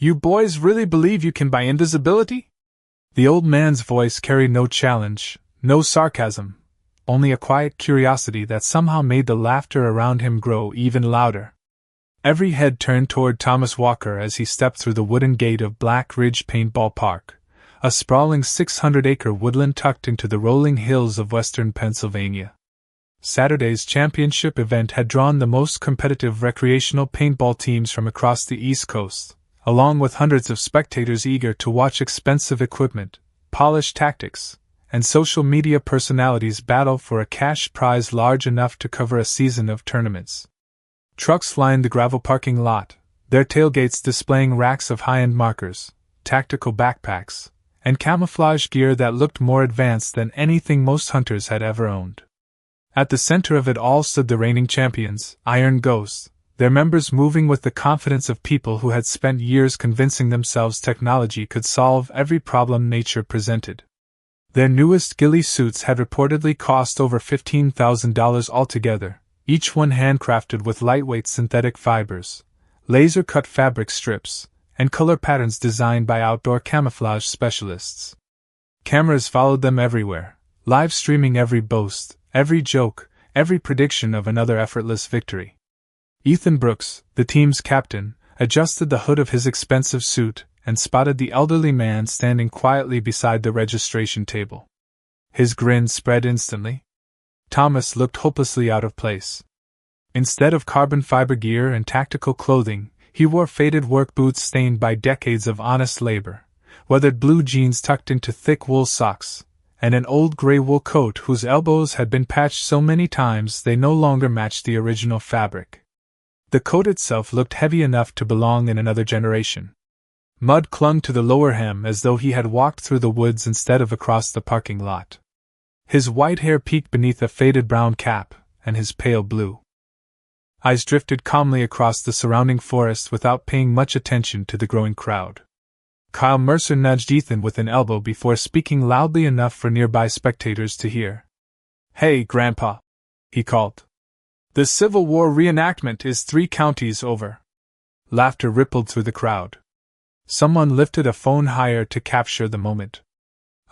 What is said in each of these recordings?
You boys really believe you can buy invisibility? The old man's voice carried no challenge, no sarcasm, only a quiet curiosity that somehow made the laughter around him grow even louder. Every head turned toward Thomas Walker as he stepped through the wooden gate of Black Ridge Paintball Park, a sprawling 600-acre woodland tucked into the rolling hills of western Pennsylvania. Saturday's championship event had drawn the most competitive recreational paintball teams from across the East Coast, along with hundreds of spectators eager to watch expensive equipment, polished tactics, and social media personalities battle for a cash prize large enough to cover a season of tournaments. Trucks lined the gravel parking lot, their tailgates displaying racks of high-end markers, tactical backpacks, and camouflage gear that looked more advanced than anything most hunters had ever owned. At the center of it all stood the reigning champions, Iron Ghost, their members moving with the confidence of people who had spent years convincing themselves technology could solve every problem nature presented. Their newest ghillie suits had reportedly cost over $15,000 altogether, each one handcrafted with lightweight synthetic fibers, laser-cut fabric strips, and color patterns designed by outdoor camouflage specialists. Cameras followed them everywhere, live streaming every boast, every joke, every prediction of another effortless victory. Ethan Brooks, the team's captain, adjusted the hood of his expensive suit and spotted the elderly man standing quietly beside the registration table. His grin spread instantly. Thomas looked hopelessly out of place. Instead of carbon fiber gear and tactical clothing, he wore faded work boots stained by decades of honest labor, weathered blue jeans tucked into thick wool socks, and an old gray wool coat whose elbows had been patched so many times they no longer matched the original fabric. The coat itself looked heavy enough to belong in another generation. Mud clung to the lower hem as though he had walked through the woods instead of across the parking lot. His white hair peeked beneath a faded brown cap, and his pale blue eyes drifted calmly across the surrounding forest without paying much attention to the growing crowd. Kyle Mercer nudged Ethan with an elbow before speaking loudly enough for nearby spectators to hear. "Hey, Grandpa," he called. "The Civil War reenactment is 3 counties over." Laughter rippled through the crowd. Someone lifted a phone higher to capture the moment.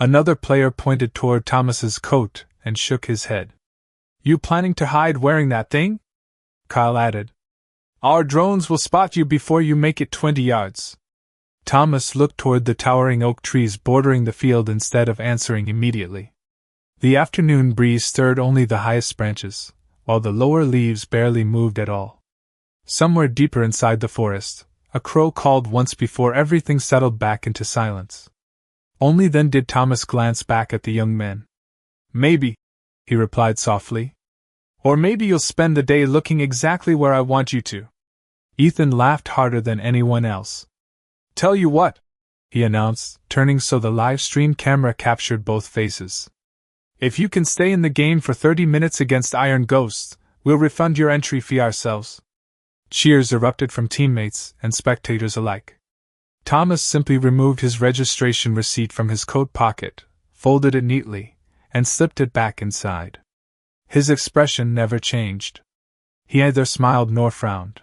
Another player pointed toward Thomas's coat and shook his head. "You planning to hide wearing that thing?" Kyle added. "Our drones will spot you before you make it 20 yards. Thomas looked toward the towering oak trees bordering the field instead of answering immediately. The afternoon breeze stirred only the highest branches, while the lower leaves barely moved at all. Somewhere deeper inside the forest, a crow called once before everything settled back into silence. Only then did Thomas glance back at the young men. "Maybe," he replied softly. "Or maybe you'll spend the day looking exactly where I want you to." Ethan laughed harder than anyone else. "Tell you what," he announced, turning so the live stream camera captured both faces. "If you can stay in the game for 30 minutes against Iron Ghost, we'll refund your entry fee ourselves." Cheers erupted from teammates and spectators alike. Thomas simply removed his registration receipt from his coat pocket, folded it neatly, and slipped it back inside. His expression never changed. He neither smiled nor frowned.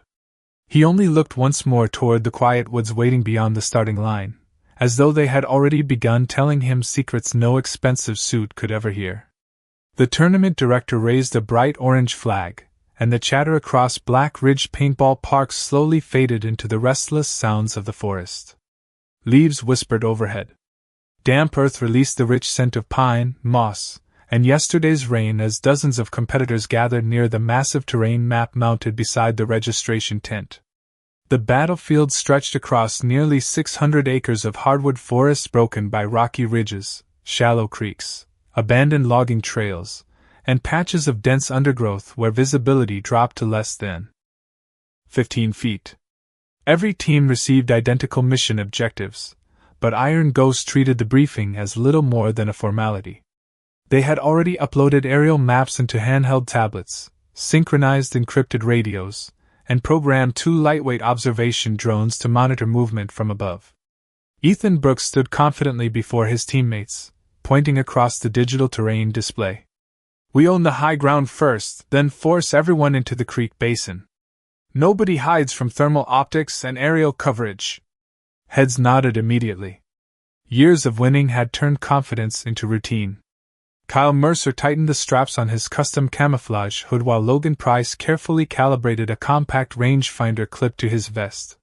He only looked once more toward the quiet woods waiting beyond the starting line, as though they had already begun telling him secrets no expensive suit could ever hear. The tournament director raised a bright orange flag, and the chatter across Black Ridge Paintball Park slowly faded into the restless sounds of the forest. Leaves whispered overhead. Damp earth released the rich scent of pine, moss, and yesterday's rain as dozens of competitors gathered near the massive terrain map mounted beside the registration tent. The battlefield stretched across nearly 600 acres of hardwood forest broken by rocky ridges, shallow creeks, abandoned logging trails, and patches of dense undergrowth where visibility dropped to less than 15 feet. Every team received identical mission objectives, but Iron Ghost treated the briefing as little more than a formality. They had already uploaded aerial maps into handheld tablets, synchronized encrypted radios, and programmed 2 lightweight observation drones to monitor movement from above. Ethan Brooks stood confidently before his teammates, pointing across the digital terrain display. "We own the high ground first, then force everyone into the creek basin. Nobody hides from thermal optics and aerial coverage." Heads nodded immediately. Years of winning had turned confidence into routine. Kyle Mercer tightened the straps on his custom camouflage hood while Logan Price carefully calibrated a compact rangefinder clipped to his vest.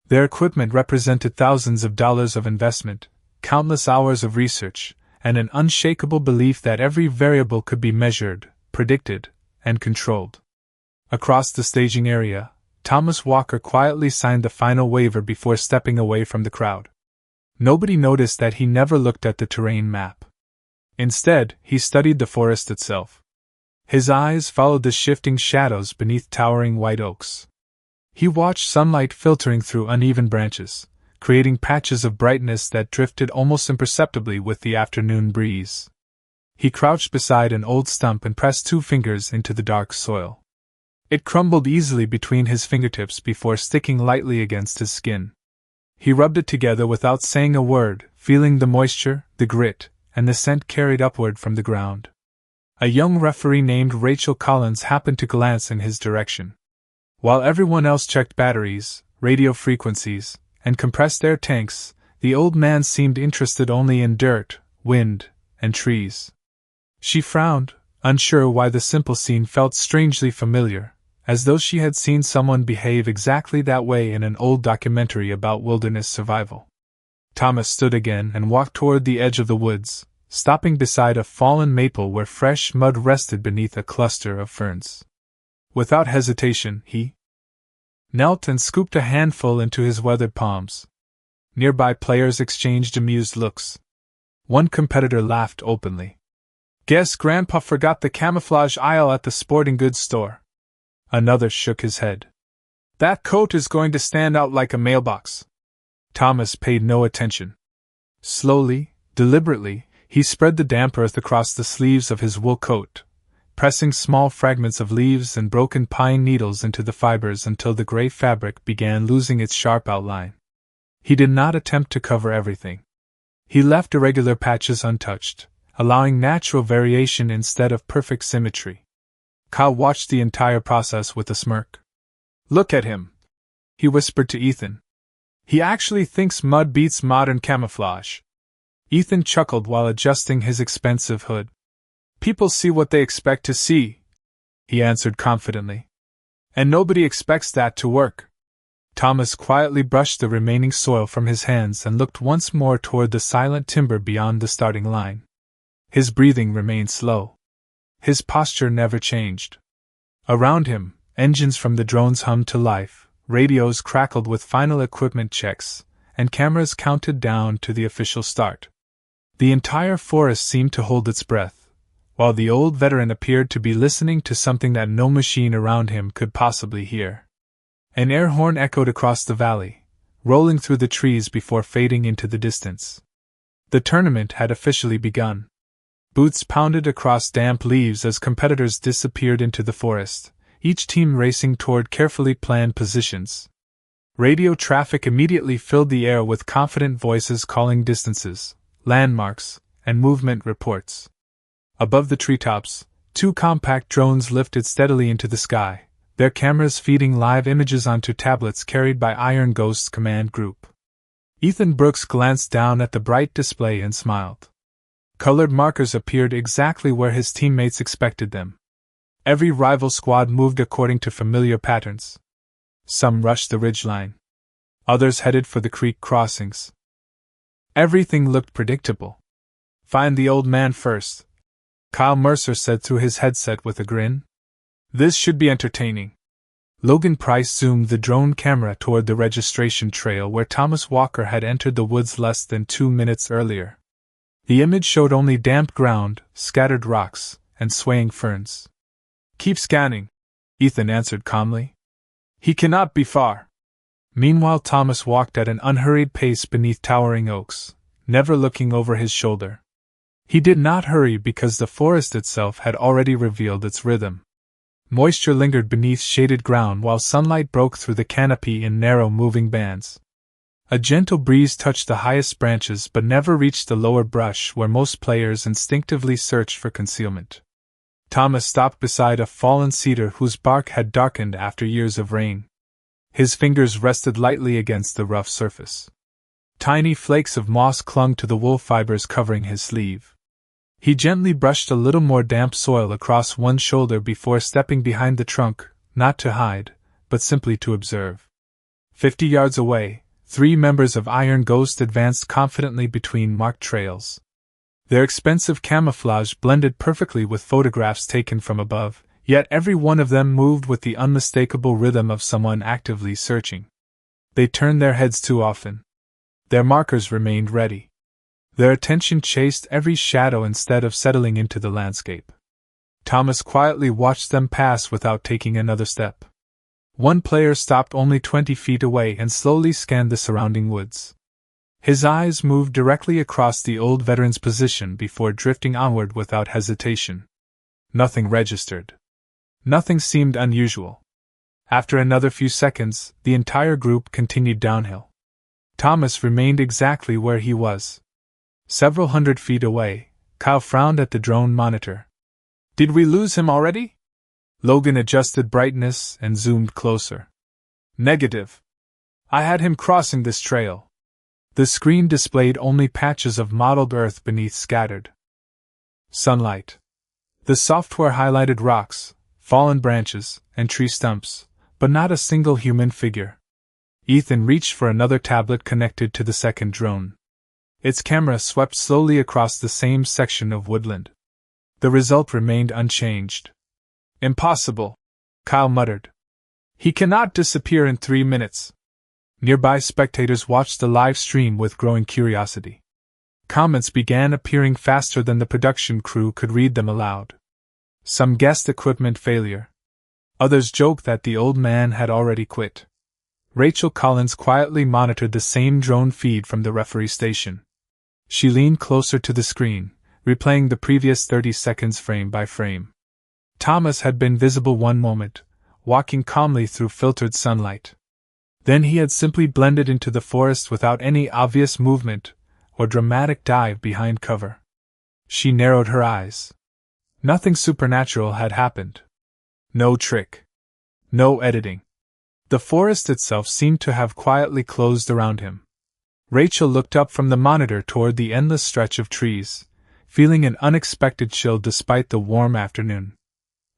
Their equipment represented thousands of dollars of investment, countless hours of research, and an unshakable belief that every variable could be measured, predicted, and controlled. Across the staging area, Thomas Walker quietly signed the final waiver before stepping away from the crowd. Nobody noticed that he never looked at the terrain map. Instead, he studied the forest itself. His eyes followed the shifting shadows beneath towering white oaks. He watched sunlight filtering through uneven branches, creating patches of brightness that drifted almost imperceptibly with the afternoon breeze. He crouched beside an old stump and pressed 2 fingers into the dark soil. It crumbled easily between his fingertips before sticking lightly against his skin. He rubbed it together without saying a word, feeling the moisture, the grit, and the scent carried upward from the ground. A young referee named Rachel Collins happened to glance in his direction. While everyone else checked batteries, radio frequencies, and compressed air tanks, the old man seemed interested only in dirt, wind, and trees. She frowned, unsure why the simple scene felt strangely familiar, as though she had seen someone behave exactly that way in an old documentary about wilderness survival. Thomas stood again and walked toward the edge of the woods, stopping beside a fallen maple where fresh mud rested beneath a cluster of ferns. Without hesitation, he knelt and scooped a handful into his weathered palms. Nearby players exchanged amused looks. One competitor laughed openly. "Guess Grandpa forgot the camouflage aisle at the sporting goods store." Another shook his head. "That coat is going to stand out like a mailbox." Thomas paid no attention. Slowly, deliberately, he spread the damp earth across the sleeves of his wool coat, pressing small fragments of leaves and broken pine needles into the fibers until the gray fabric began losing its sharp outline. He did not attempt to cover everything. He left irregular patches untouched, allowing natural variation instead of perfect symmetry. Kyle watched the entire process with a smirk. "Look at him," he whispered to Ethan. "He actually thinks mud beats modern camouflage." Ethan chuckled while adjusting his expensive hood. "People see what they expect to see," he answered confidently. "And nobody expects that to work." Thomas quietly brushed the remaining soil from his hands and looked once more toward the silent timber beyond the starting line. His breathing remained slow. His posture never changed. Around him, engines from the drones hummed to life, radios crackled with final equipment checks, and cameras counted down to the official start. The entire forest seemed to hold its breath, while the old veteran appeared to be listening to something that no machine around him could possibly hear. An air horn echoed across the valley, rolling through the trees before fading into the distance. The tournament had officially begun. Boots pounded across damp leaves as competitors disappeared into the forest, each team racing toward carefully planned positions. Radio traffic immediately filled the air with confident voices calling distances, landmarks, and movement reports. Above the treetops, 2 compact drones lifted steadily into the sky, their cameras feeding live images onto tablets carried by Iron Ghost's command group. Ethan Brooks glanced down at the bright display and smiled. Colored markers appeared exactly where his teammates expected them. Every rival squad moved according to familiar patterns. Some rushed the ridgeline. Others headed for the creek crossings. Everything looked predictable. "Find the old man first," Kyle Mercer said through his headset with a grin. "This should be entertaining." Logan Price zoomed the drone camera toward the registration trail where Thomas Walker had entered the woods less than 2 minutes earlier. The image showed only damp ground, scattered rocks, and swaying ferns. "Keep scanning," Ethan answered calmly. "He cannot be far." Meanwhile, Thomas walked at an unhurried pace beneath towering oaks, never looking over his shoulder. He did not hurry because the forest itself had already revealed its rhythm. Moisture lingered beneath shaded ground while sunlight broke through the canopy in narrow moving bands. A gentle breeze touched the highest branches but never reached the lower brush where most players instinctively searched for concealment. Thomas stopped beside a fallen cedar whose bark had darkened after years of rain. His fingers rested lightly against the rough surface. Tiny flakes of moss clung to the wool fibers covering his sleeve. He gently brushed a little more damp soil across one shoulder before stepping behind the trunk, not to hide, but simply to observe. 50 yards away, 3 members of Iron Ghost advanced confidently between marked trails. Their expensive camouflage blended perfectly with photographs taken from above, yet every one of them moved with the unmistakable rhythm of someone actively searching. They turned their heads too often. Their markers remained ready. Their attention chased every shadow instead of settling into the landscape. Thomas quietly watched them pass without taking another step. One player stopped only 20 feet away and slowly scanned the surrounding woods. His eyes moved directly across the old veteran's position before drifting onward without hesitation. Nothing registered. Nothing seemed unusual. After another few seconds, the entire group continued downhill. Thomas remained exactly where he was. Several hundred feet away, Kyle frowned at the drone monitor. "Did we lose him already?" Logan adjusted brightness and zoomed closer. "Negative. I had him crossing this trail." The screen displayed only patches of mottled earth beneath scattered sunlight. The software highlighted rocks, fallen branches, and tree stumps, but not a single human figure. Ethan reached for another tablet connected to the second drone. Its camera swept slowly across the same section of woodland. The result remained unchanged. "Impossible," Kyle muttered. "He cannot disappear in 3 minutes." Nearby spectators watched the live stream with growing curiosity. Comments began appearing faster than the production crew could read them aloud. Some guessed equipment failure. Others joked that the old man had already quit. Rachel Collins quietly monitored the same drone feed from the referee station. She leaned closer to the screen, replaying the previous 30 seconds frame by frame. Thomas had been visible one moment, walking calmly through filtered sunlight. Then he had simply blended into the forest without any obvious movement or dramatic dive behind cover. She narrowed her eyes. Nothing supernatural had happened. No trick. No editing. The forest itself seemed to have quietly closed around him. Rachel looked up from the monitor toward the endless stretch of trees, feeling an unexpected chill despite the warm afternoon.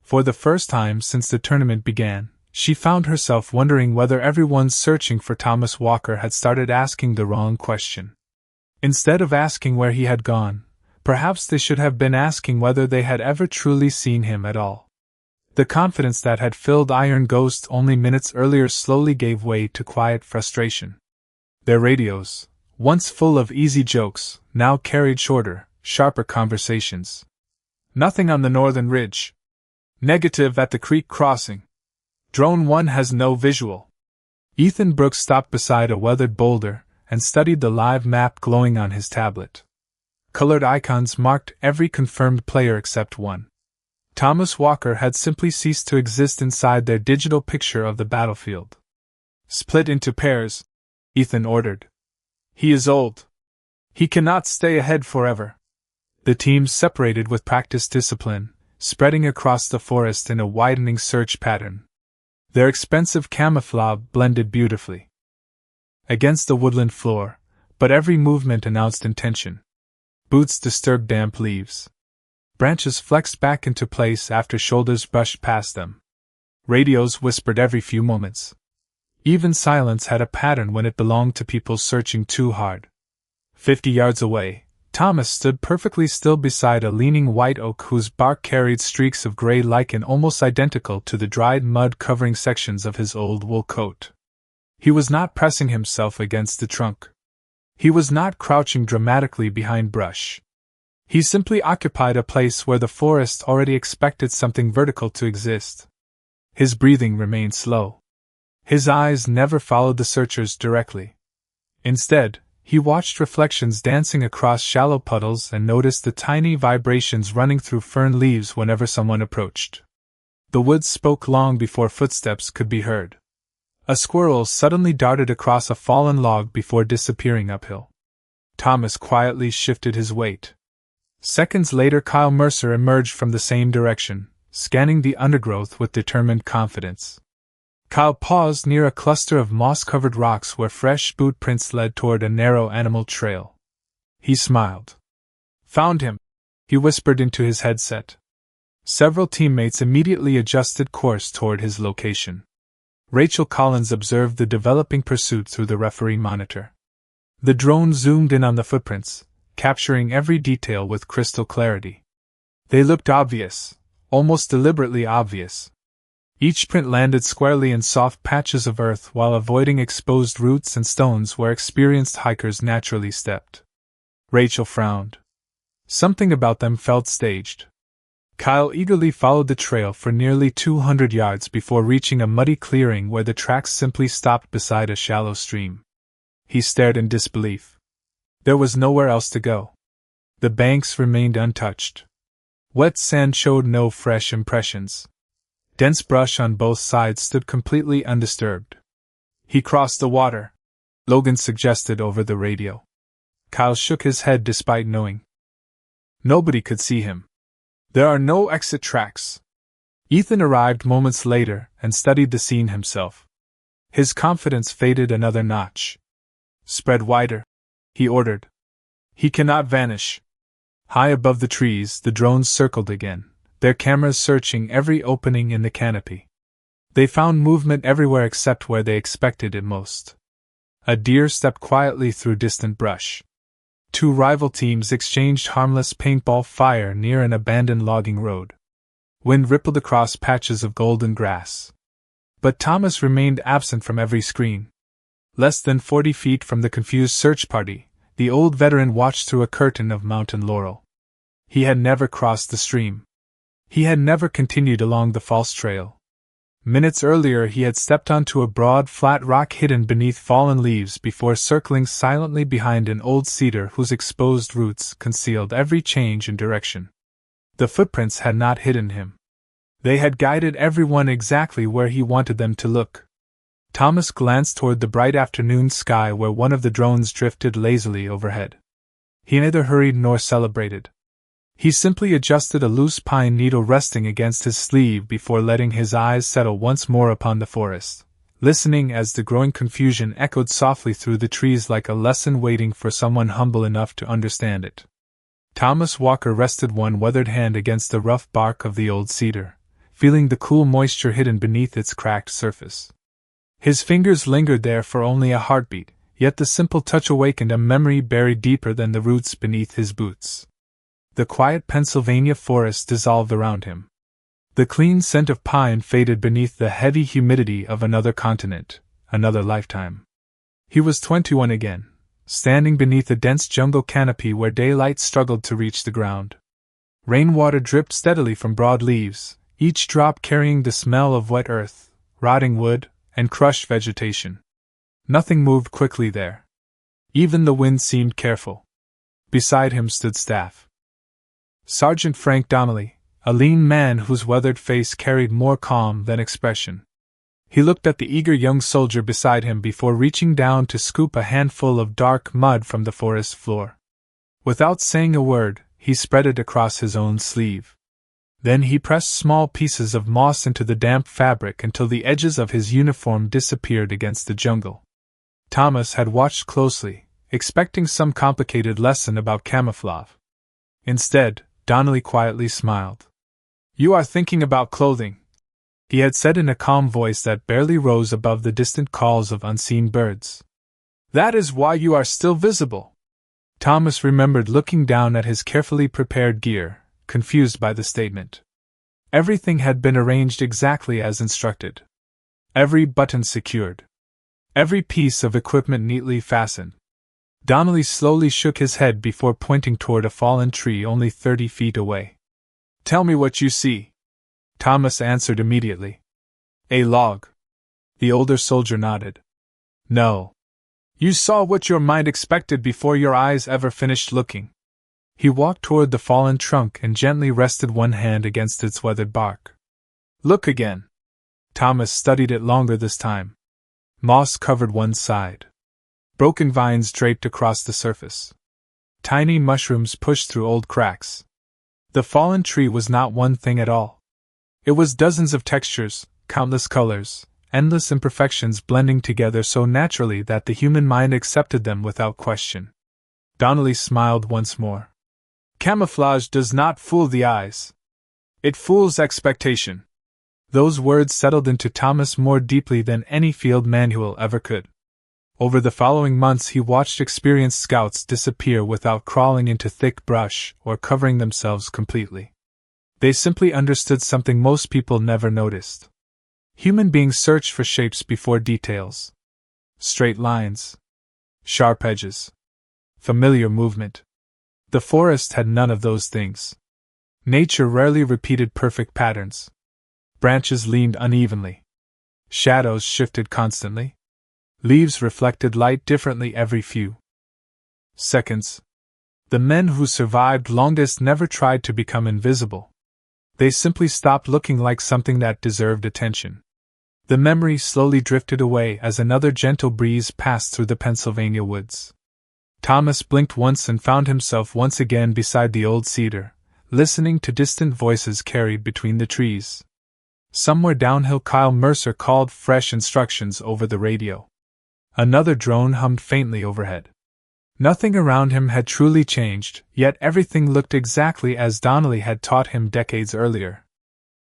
For the first time since the tournament began, she found herself wondering whether everyone searching for Thomas Walker had started asking the wrong question. Instead of asking where he had gone, perhaps they should have been asking whether they had ever truly seen him at all. The confidence that had filled Iron Ghost only minutes earlier slowly gave way to quiet frustration. Their radios, once full of easy jokes, now carried shorter, sharper conversations. "Nothing on the northern ridge. Negative at the creek crossing. Drone 1 has no visual." Ethan Brooks stopped beside a weathered boulder and studied the live map glowing on his tablet. Colored icons marked every confirmed player except one. Thomas Walker had simply ceased to exist inside their digital picture of the battlefield. "Split into pairs," Ethan ordered. "He is old. He cannot stay ahead forever." The teams separated with practiced discipline, spreading across the forest in a widening search pattern. Their expensive camouflage blended beautifully against the woodland floor, but every movement announced intention. Boots disturbed damp leaves. Branches flexed back into place after shoulders brushed past them. Radios whispered every few moments. Even silence had a pattern when it belonged to people searching too hard. 50 yards away, Thomas stood perfectly still beside a leaning white oak whose bark carried streaks of gray lichen almost identical to the dried mud covering sections of his old wool coat. He was not pressing himself against the trunk. He was not crouching dramatically behind brush. He simply occupied a place where the forest already expected something vertical to exist. His breathing remained slow. His eyes never followed the searchers directly. Instead, he watched reflections dancing across shallow puddles and noticed the tiny vibrations running through fern leaves whenever someone approached. The woods spoke long before footsteps could be heard. A squirrel suddenly darted across a fallen log before disappearing uphill. Thomas quietly shifted his weight. Seconds later, Kyle Mercer emerged from the same direction, scanning the undergrowth with determined confidence. Kyle paused near a cluster of moss-covered rocks where fresh boot prints led toward a narrow animal trail. He smiled. Found him, he whispered into his headset. Several teammates immediately adjusted course toward his location. Rachel Collins observed the developing pursuit through the referee monitor. The drone zoomed in on the footprints, capturing every detail with crystal clarity. They looked obvious, almost deliberately obvious. Each print landed squarely in soft patches of earth while avoiding exposed roots and stones where experienced hikers naturally stepped. Rachel frowned. Something about them felt staged. Kyle eagerly followed the trail for nearly 200 yards before reaching a muddy clearing where the tracks simply stopped beside a shallow stream. He stared in disbelief. There was nowhere else to go. The banks remained untouched. Wet sand showed no fresh impressions. Dense brush on both sides stood completely undisturbed. He crossed the water, Logan suggested over the radio. Kyle shook his head despite knowing. Nobody could see him. There are no exit tracks. Ethan arrived moments later and studied the scene himself. His confidence faded another notch. Spread wider, he ordered. He cannot vanish. High above the trees, the drones circled again, their cameras searching every opening in the canopy. They found movement everywhere except where they expected it most. A deer stepped quietly through distant brush. Two rival teams exchanged harmless paintball fire near an abandoned logging road. Wind rippled across patches of golden grass. But Thomas remained absent from every screen. Less than 40 feet from the confused search party, the old veteran watched through a curtain of mountain laurel. He had never crossed the stream. He had never continued along the false trail. Minutes earlier he had stepped onto a broad, flat rock hidden beneath fallen leaves before circling silently behind an old cedar whose exposed roots concealed every change in direction. The footprints had not hidden him. They had guided everyone exactly where he wanted them to look. Thomas glanced toward the bright afternoon sky where one of the drones drifted lazily overhead. He neither hurried nor celebrated. He simply adjusted a loose pine needle resting against his sleeve before letting his eyes settle once more upon the forest, listening as the growing confusion echoed softly through the trees like a lesson waiting for someone humble enough to understand it. Thomas Walker rested one weathered hand against the rough bark of the old cedar, feeling the cool moisture hidden beneath its cracked surface. His fingers lingered there for only a heartbeat, yet the simple touch awakened a memory buried deeper than the roots beneath his boots. The quiet Pennsylvania forest dissolved around him. The clean scent of pine faded beneath the heavy humidity of another continent, another lifetime. He was 21 again, standing beneath a dense jungle canopy where daylight struggled to reach the ground. Rainwater dripped steadily from broad leaves, each drop carrying the smell of wet earth, rotting wood, and crushed vegetation. Nothing moved quickly there. Even the wind seemed careful. Beside him stood Staff. Sergeant Frank Donnelly, a lean man whose weathered face carried more calm than expression. He looked at the eager young soldier beside him before reaching down to scoop a handful of dark mud from the forest floor. Without saying a word, he spread it across his own sleeve. Then he pressed small pieces of moss into the damp fabric until the edges of his uniform disappeared against the jungle. Thomas had watched closely, expecting some complicated lesson about camouflage. Instead, Donnelly quietly smiled. "You are thinking about clothing," he had said in a calm voice that barely rose above the distant calls of unseen birds. "That is why you are still visible." Thomas remembered looking down at his carefully prepared gear, confused by the statement. Everything had been arranged exactly as instructed. Every button secured. Every piece of equipment neatly fastened. Donnelly slowly shook his head before pointing toward a fallen tree only 30 feet away. "Tell me what you see." Thomas answered immediately. "A log." The older soldier nodded. "No. You saw what your mind expected before your eyes ever finished looking." He walked toward the fallen trunk and gently rested one hand against its weathered bark. "Look again." Thomas studied it longer this time. Moss covered one side. Broken vines draped across the surface. Tiny mushrooms pushed through old cracks. The fallen tree was not one thing at all. It was dozens of textures, countless colors, endless imperfections blending together so naturally that the human mind accepted them without question. Donnelly smiled once more. Camouflage does not fool the eyes. It fools expectation. Those words settled into Thomas more deeply than any field manual ever could. Over the following months he watched experienced scouts disappear without crawling into thick brush or covering themselves completely. They simply understood something most people never noticed. Human beings search for shapes before details. Straight lines. Sharp edges. Familiar movement. The forest had none of those things. Nature rarely repeated perfect patterns. Branches leaned unevenly. Shadows shifted constantly. Leaves reflected light differently every few seconds. The men who survived longest never tried to become invisible. They simply stopped looking like something that deserved attention. The memory slowly drifted away as another gentle breeze passed through the Pennsylvania woods. Thomas blinked once and found himself once again beside the old cedar, listening to distant voices carried between the trees. Somewhere downhill, Kyle Mercer called fresh instructions over the radio. Another drone hummed faintly overhead. Nothing around him had truly changed, yet everything looked exactly as Donnelly had taught him decades earlier.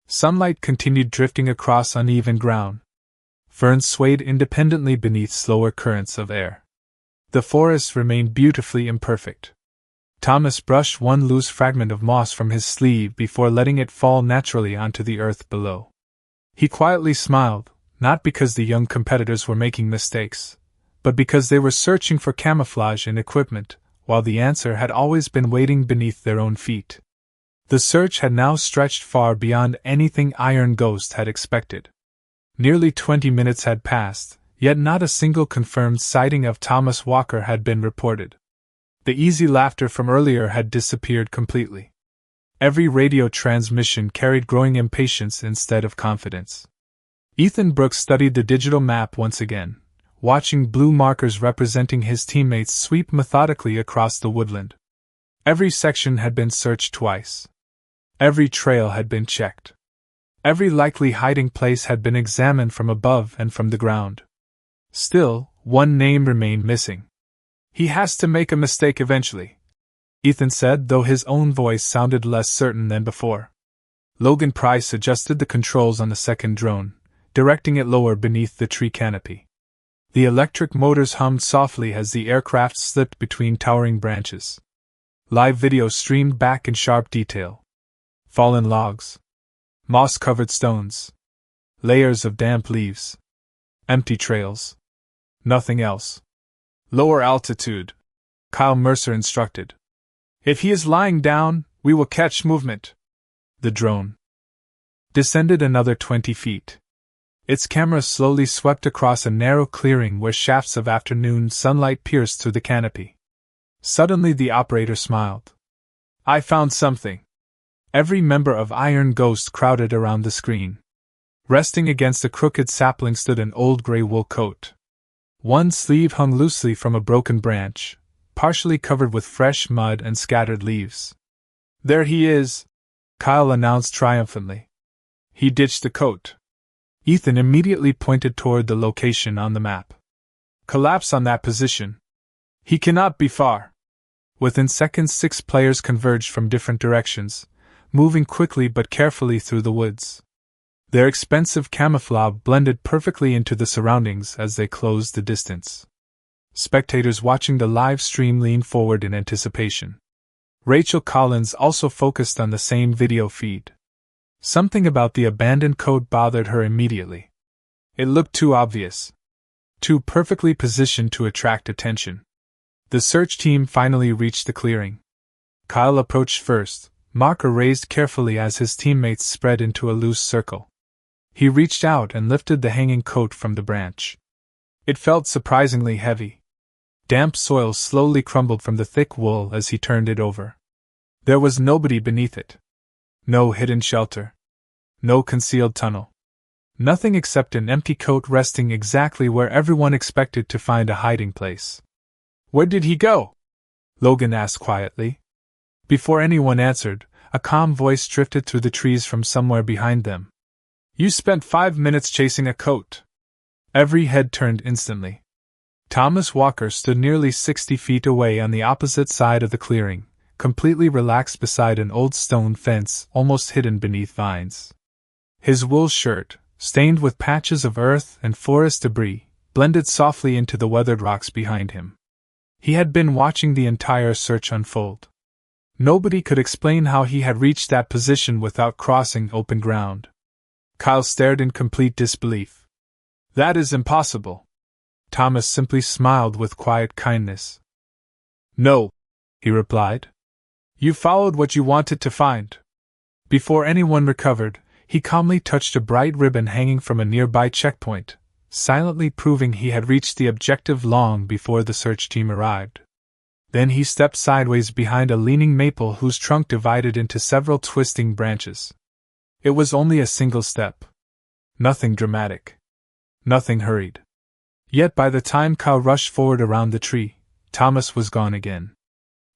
Sunlight continued drifting across uneven ground. Ferns swayed independently beneath slower currents of air. The forest remained beautifully imperfect. Thomas brushed one loose fragment of moss from his sleeve before letting it fall naturally onto the earth below. He quietly smiled, not because the young competitors were making mistakes, but because they were searching for camouflage in equipment, while the answer had always been waiting beneath their own feet. The search had now stretched far beyond anything Iron Ghost had expected. Nearly 20 minutes had passed, yet not a single confirmed sighting of Thomas Walker had been reported. The easy laughter from earlier had disappeared completely. Every radio transmission carried growing impatience instead of confidence. Ethan Brooks studied the digital map once again, watching blue markers representing his teammates sweep methodically across the woodland. Every section had been searched twice. Every trail had been checked. Every likely hiding place had been examined from above and from the ground. Still, one name remained missing. "He has to make a mistake eventually," Ethan said, though his own voice sounded less certain than before. Logan Price adjusted the controls on the second drone, directing it lower beneath the tree canopy. The electric motors hummed softly as the aircraft slipped between towering branches. Live video streamed back in sharp detail. Fallen logs. Moss-covered stones. Layers of damp leaves. Empty trails. Nothing else. "Lower altitude," Kyle Mercer instructed. "If he is lying down, we will catch movement." The drone descended another 20 feet. Its camera slowly swept across a narrow clearing where shafts of afternoon sunlight pierced through the canopy. Suddenly the operator smiled. "I found something." Every member of Iron Ghost crowded around the screen. Resting against a crooked sapling stood an old gray wool coat. One sleeve hung loosely from a broken branch, partially covered with fresh mud and scattered leaves. "There he is," Kyle announced triumphantly. "He ditched the coat." Ethan immediately pointed toward the location on the map. "Collapse on that position. He cannot be far." Within seconds 6 players converged from different directions, moving quickly but carefully through the woods. Their expensive camouflage blended perfectly into the surroundings as they closed the distance. Spectators watching the live stream leaned forward in anticipation. Rachel Collins also focused on the same video feed. Something about the abandoned coat bothered her immediately. It looked too obvious. Too perfectly positioned to attract attention. The search team finally reached the clearing. Kyle approached first, marker raised carefully as his teammates spread into a loose circle. He reached out and lifted the hanging coat from the branch. It felt surprisingly heavy. Damp soil slowly crumbled from the thick wool as he turned it over. There was nobody beneath it. No hidden shelter. No concealed tunnel. Nothing except an empty coat resting exactly where everyone expected to find a hiding place. "Where did he go?" Logan asked quietly. Before anyone answered, a calm voice drifted through the trees from somewhere behind them. "You spent 5 minutes chasing a coat. Every head turned instantly. Thomas Walker stood nearly 60 feet away on the opposite side of the clearing, completely relaxed beside an old stone fence almost hidden beneath vines. His wool shirt, stained with patches of earth and forest debris, blended softly into the weathered rocks behind him. He had been watching the entire search unfold. Nobody could explain how he had reached that position without crossing open ground. Kyle stared in complete disbelief. "That is impossible." Thomas simply smiled with quiet kindness. "No," he replied. "You followed what you wanted to find." Before anyone recovered, he calmly touched a bright ribbon hanging from a nearby checkpoint, silently proving he had reached the objective long before the search team arrived. Then he stepped sideways behind a leaning maple whose trunk divided into several twisting branches. It was only a single step. Nothing dramatic. Nothing hurried. Yet by the time Kyle rushed forward around the tree, Thomas was gone again.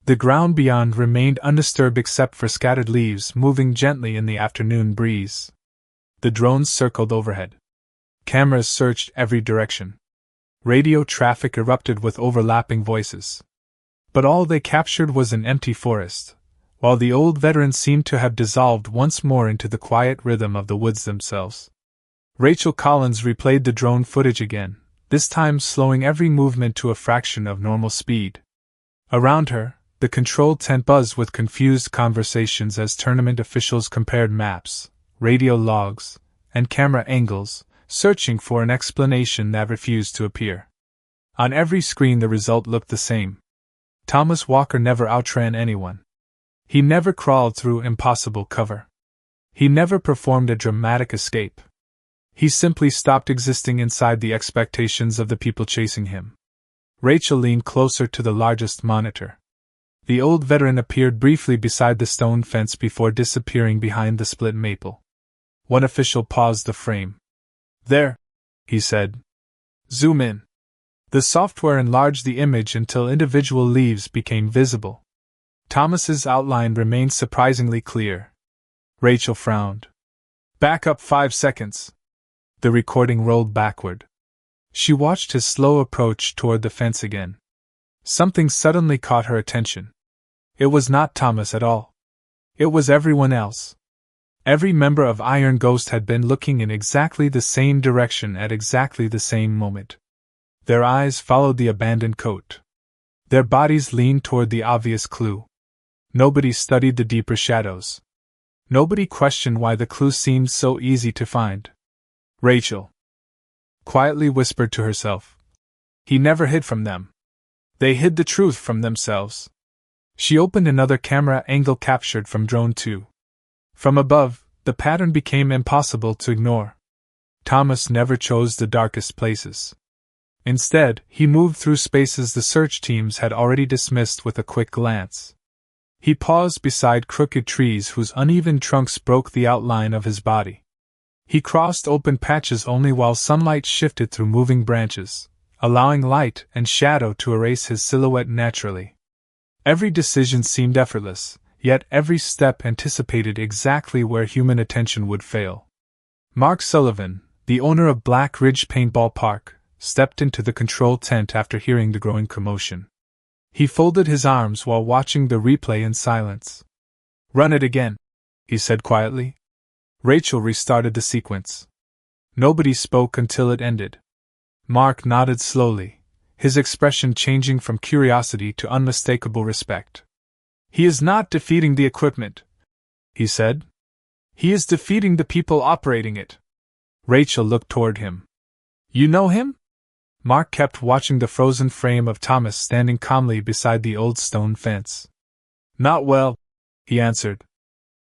The ground beyond remained undisturbed except for scattered leaves moving gently in the afternoon breeze. The drones circled overhead. Cameras searched every direction. Radio traffic erupted with overlapping voices. But all they captured was an empty forest, while the old veteran seemed to have dissolved once more into the quiet rhythm of the woods themselves. Rachel Collins replayed the drone footage again, this time slowing every movement to a fraction of normal speed. Around her, the control tent buzzed with confused conversations as tournament officials compared maps, radio logs, and camera angles, searching for an explanation that refused to appear. On every screen the result looked the same. Thomas Walker never outran anyone. He never crawled through impossible cover. He never performed a dramatic escape. He simply stopped existing inside the expectations of the people chasing him. Rachel leaned closer to the largest monitor. The old veteran appeared briefly beside the stone fence before disappearing behind the split maple. One official paused the frame. "There," he said. "Zoom in." The software enlarged the image until individual leaves became visible. Thomas's outline remained surprisingly clear. Rachel frowned. "Back up 5 seconds." The recording rolled backward. She watched his slow approach toward the fence again. Something suddenly caught her attention. It was not Thomas at all. It was everyone else. Every member of Iron Ghost had been looking in exactly the same direction at exactly the same moment. Their eyes followed the abandoned coat. Their bodies leaned toward the obvious clue. Nobody studied the deeper shadows. Nobody questioned why the clue seemed so easy to find. Rachel quietly whispered to herself. He never hid from them. They hid the truth from themselves. She opened another camera angle captured from Drone 2. From above, the pattern became impossible to ignore. Thomas never chose the darkest places. Instead, he moved through spaces the search teams had already dismissed with a quick glance. He paused beside crooked trees whose uneven trunks broke the outline of his body. He crossed open patches only while sunlight shifted through moving branches, allowing light and shadow to erase his silhouette naturally. Every decision seemed effortless, yet every step anticipated exactly where human attention would fail. Mark Sullivan, the owner of Black Ridge Paintball Park, stepped into the control tent after hearing the growing commotion. He folded his arms while watching the replay in silence. "Run it again," he said quietly. Rachel restarted the sequence. Nobody spoke until it ended. Mark nodded slowly, his expression changing from curiosity to unmistakable respect. "He is not defeating the equipment," he said. "He is defeating the people operating it." Rachel looked toward him. "You know him?" Mark kept watching the frozen frame of Thomas standing calmly beside the old stone fence. "Not well," he answered.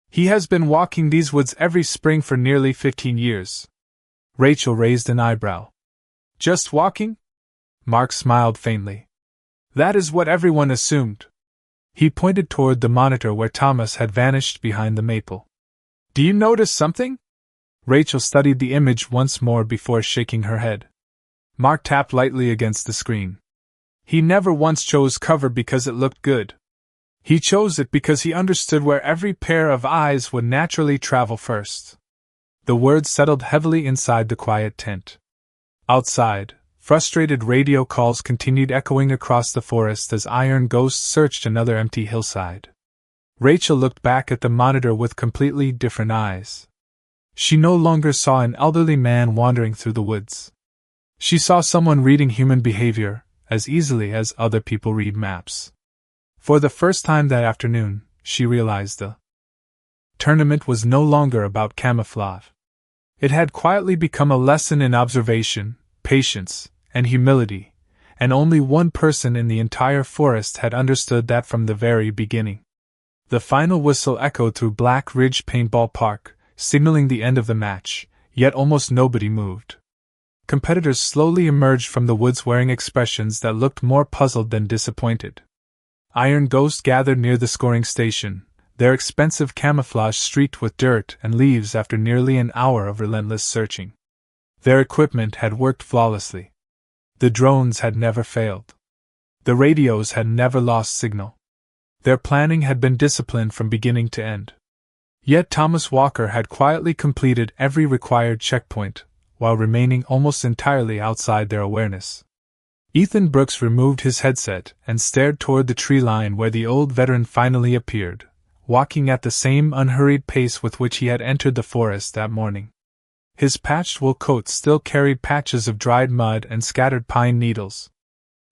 "He has been walking these woods every spring for nearly 15 years. Rachel raised an eyebrow. "Just walking?" Mark smiled faintly. "That is what everyone assumed." He pointed toward the monitor where Thomas had vanished behind the maple. "Do you notice something?" Rachel studied the image once more before shaking her head. Mark tapped lightly against the screen. "He never once chose cover because it looked good. He chose it because he understood where every pair of eyes would naturally travel first." The words settled heavily inside the quiet tent. Outside, frustrated radio calls continued echoing across the forest as Iron Ghost searched another empty hillside. Rachel looked back at the monitor with completely different eyes. She no longer saw an elderly man wandering through the woods. She saw someone reading human behavior as easily as other people read maps. For the first time that afternoon, she realized the tournament was no longer about camouflage. It had quietly become a lesson in observation, patience, and humility, and only one person in the entire forest had understood that from the very beginning. The final whistle echoed through Black Ridge Paintball Park, signaling the end of the match, yet almost nobody moved. Competitors slowly emerged from the woods wearing expressions that looked more puzzled than disappointed. Iron Ghost gathered near the scoring station, their expensive camouflage streaked with dirt and leaves after nearly an hour of relentless searching. Their equipment had worked flawlessly. The drones had never failed. The radios had never lost signal. Their planning had been disciplined from beginning to end. Yet Thomas Walker had quietly completed every required checkpoint, while remaining almost entirely outside their awareness. Ethan Brooks removed his headset and stared toward the tree line where the old veteran finally appeared, walking at the same unhurried pace with which he had entered the forest that morning. His patched wool coat still carried patches of dried mud and scattered pine needles.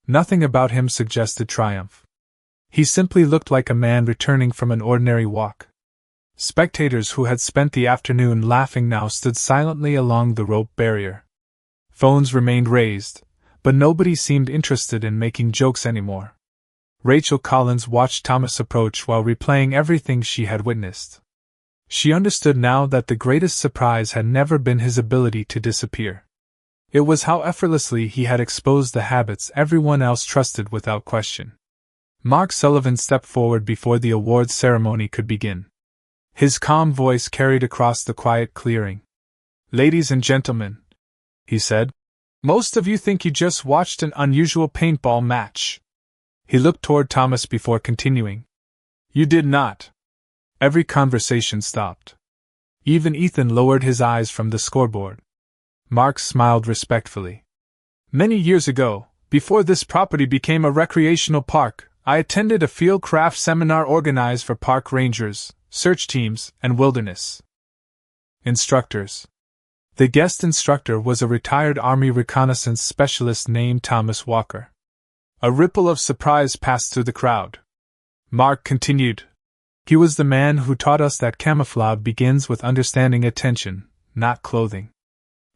Nothing about him suggested triumph. He simply looked like a man returning from an ordinary walk. Spectators who had spent the afternoon laughing now stood silently along the rope barrier. Phones remained raised, but nobody seemed interested in making jokes anymore. Rachel Collins watched Thomas approach while replaying everything she had witnessed. She understood now that the greatest surprise had never been his ability to disappear. It was how effortlessly he had exposed the habits everyone else trusted without question. Mark Sullivan stepped forward before the awards ceremony could begin. His calm voice carried across the quiet clearing. "Ladies and gentlemen," he said, "most of you think you just watched an unusual paintball match." He looked toward Thomas before continuing. "You did not." Every conversation stopped. Even Ethan lowered his eyes from the scoreboard. Mark smiled respectfully. "Many years ago, before this property became a recreational park, I attended a field craft seminar organized for park rangers, search teams, and wilderness instructors. The guest instructor was a retired Army reconnaissance specialist named Thomas Walker. A ripple of surprise passed through the crowd. Mark continued. "He was the man who taught us that camouflage begins with understanding attention, not clothing.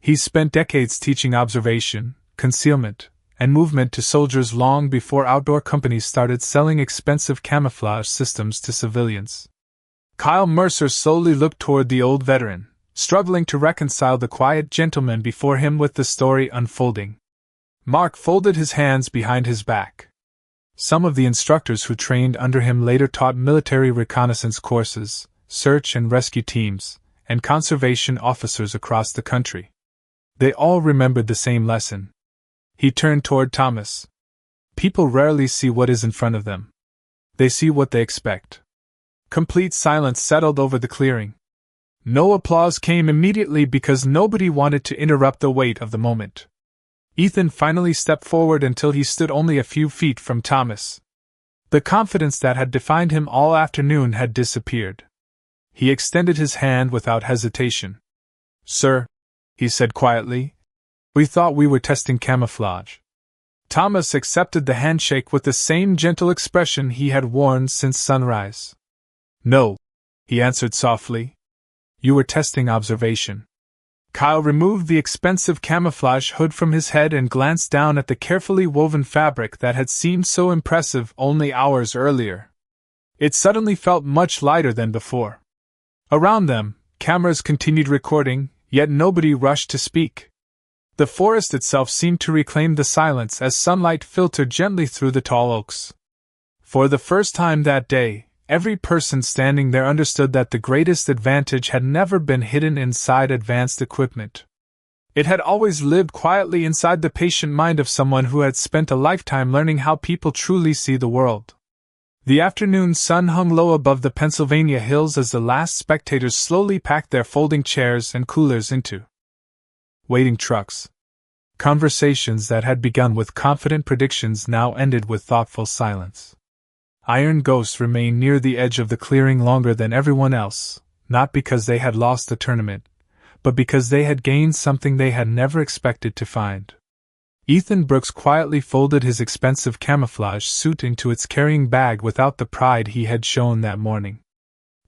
He spent decades teaching observation, concealment, and movement to soldiers long before outdoor companies started selling expensive camouflage systems to civilians." Kyle Mercer slowly looked toward the old veteran, struggling to reconcile the quiet gentleman before him with the story unfolding. Mark folded his hands behind his back. Some of the instructors who trained under him later taught military reconnaissance courses, search and rescue teams, and conservation officers across the country. They all remembered the same lesson. He turned toward Thomas. "People rarely see what is in front of them. They see what they expect." Complete silence settled over the clearing. No applause came immediately because nobody wanted to interrupt the weight of the moment. Ethan finally stepped forward until he stood only a few feet from Thomas. The confidence that had defined him all afternoon had disappeared. He extended his hand without hesitation. "Sir," he said quietly, "we thought we were testing camouflage." Thomas accepted the handshake with the same gentle expression he had worn since sunrise. "No," he answered softly. "You were testing observation." Kyle removed the expensive camouflage hood from his head and glanced down at the carefully woven fabric that had seemed so impressive only hours earlier. It suddenly felt much lighter than before. Around them, cameras continued recording, yet nobody rushed to speak. The forest itself seemed to reclaim the silence as sunlight filtered gently through the tall oaks. For the first time that day, every person standing there understood that the greatest advantage had never been hidden inside advanced equipment. It had always lived quietly inside the patient mind of someone who had spent a lifetime learning how people truly see the world. The afternoon sun hung low above the Pennsylvania hills as the last spectators slowly packed their folding chairs and coolers into waiting trucks. Conversations that had begun with confident predictions now ended with thoughtful silence. Iron ghosts remained near the edge of the clearing longer than everyone else, not because they had lost the tournament, but because they had gained something they had never expected to find. Ethan Brooks quietly folded his expensive camouflage suit into its carrying bag without the pride he had shown that morning.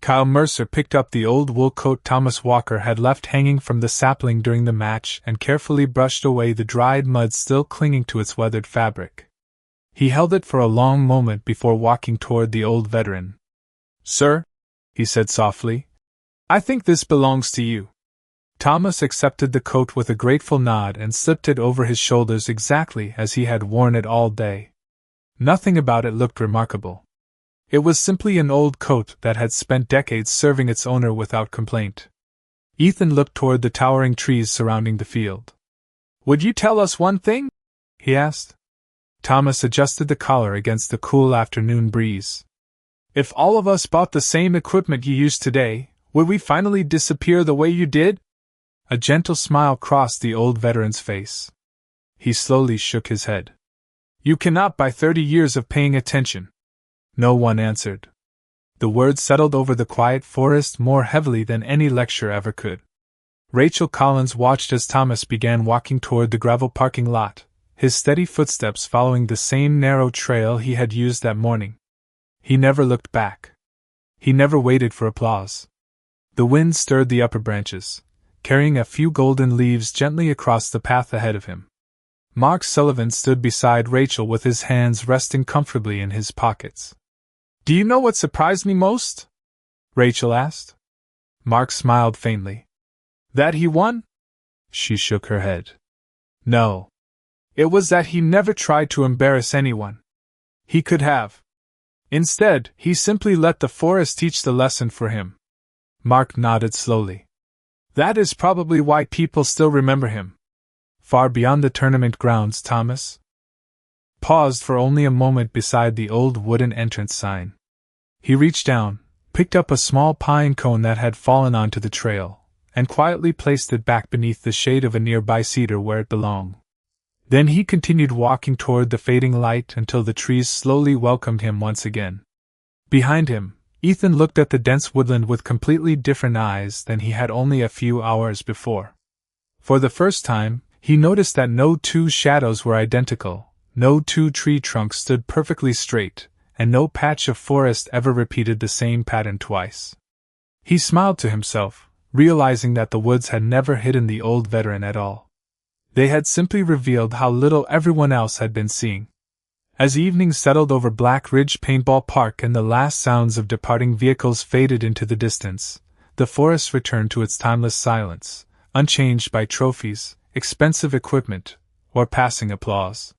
Kyle Mercer picked up the old wool coat Thomas Walker had left hanging from the sapling during the match and carefully brushed away the dried mud still clinging to its weathered fabric. He held it for a long moment before walking toward the old veteran. "Sir," he said softly, "I think this belongs to you." Thomas accepted the coat with a grateful nod and slipped it over his shoulders exactly as he had worn it all day. Nothing about it looked remarkable. It was simply an old coat that had spent decades serving its owner without complaint. Ethan looked toward the towering trees surrounding the field. "Would you tell us one thing?" he asked. Thomas adjusted the collar against the cool afternoon breeze. "If all of us bought the same equipment you use today, would we finally disappear the way you did?" A gentle smile crossed the old veteran's face. He slowly shook his head. "You cannot buy 30 years of paying attention." No one answered. The words settled over the quiet forest more heavily than any lecture ever could. Rachel Collins watched as Thomas began walking toward the gravel parking lot, his steady footsteps following the same narrow trail he had used that morning. He never looked back. He never waited for applause. The wind stirred the upper branches, carrying a few golden leaves gently across the path ahead of him. Mark Sullivan stood beside Rachel with his hands resting comfortably in his pockets. "Do you know what surprised me most?" Rachel asked. Mark smiled faintly. "That he won?" She shook her head. "No. It was that he never tried to embarrass anyone. He could have. Instead, he simply let the forest teach the lesson for him." Mark nodded slowly. "That is probably why people still remember him." Far beyond the tournament grounds, Thomas paused for only a moment beside the old wooden entrance sign. He reached down, picked up a small pine cone that had fallen onto the trail, and quietly placed it back beneath the shade of a nearby cedar where it belonged. Then he continued walking toward the fading light until the trees slowly welcomed him once again. Behind him, Ethan looked at the dense woodland with completely different eyes than he had only a few hours before. For the first time, he noticed that no two shadows were identical, no two tree trunks stood perfectly straight, and no patch of forest ever repeated the same pattern twice. He smiled to himself, realizing that the woods had never hidden the old veteran at all. They had simply revealed how little everyone else had been seeing. As evening settled over Black Ridge Paintball Park and the last sounds of departing vehicles faded into the distance, the forest returned to its timeless silence, unchanged by trophies, expensive equipment, or passing applause.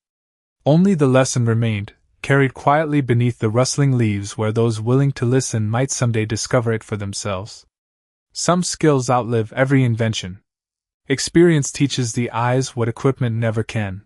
Only the lesson remained, carried quietly beneath the rustling leaves where those willing to listen might someday discover it for themselves. Some skills outlive every invention. Experience teaches the eyes what equipment never can.